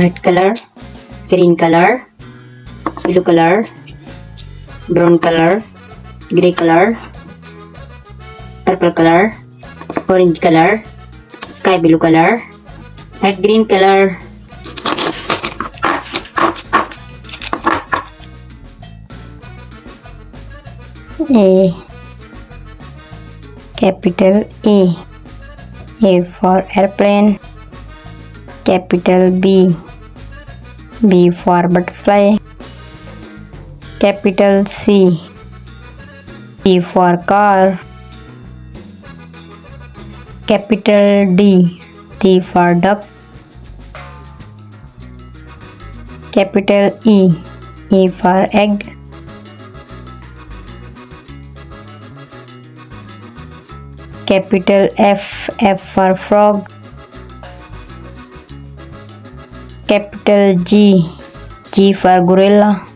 red color, green color, blue color, brown color, gray color, purple color, orange color, sky blue color, light green color. A, capital A for airplane. Capital B for butterfly. Capital C for car. Capital D for duck. Capital E for egg. Capital F for frog. Capital G for gorilla.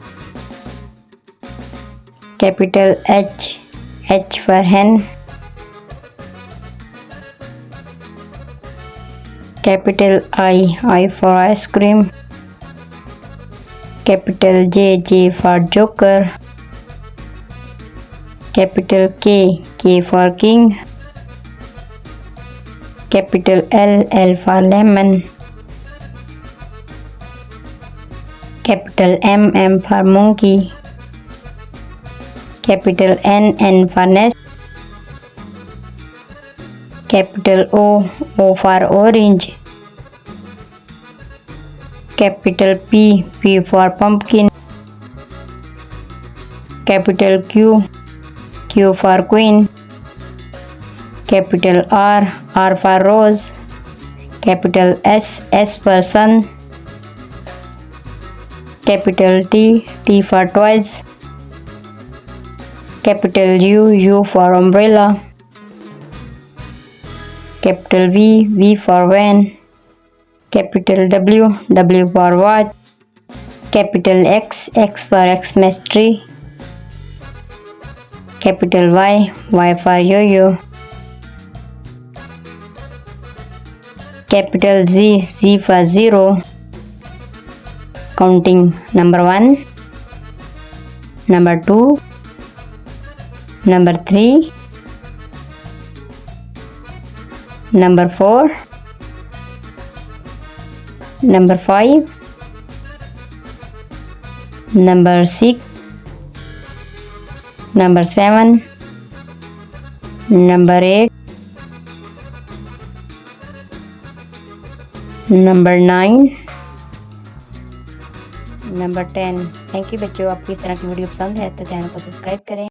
Capital H for hen. Capital I for ice cream. Capital J for joker. Capital K for king. Capital L for lemon. Capital M for monkey. Capital N for nest. Capital O for orange. Capital P for pumpkin. Capital Q for queen. Capital R for rose. Capital S for sun. Capital T for toys. Capital U for umbrella. Capital V for van. Capital W for watch. Capital X for Xmas tree. Capital Y for yo-yo. Capital Z for zero. Counting number 1, number 2, number 3, number 4, number 5, number 6, number 7, number 8, number 9, number 10। Thank you बच्चों, आपको इस तरह की video पसंद है तो channel को subscribe करें।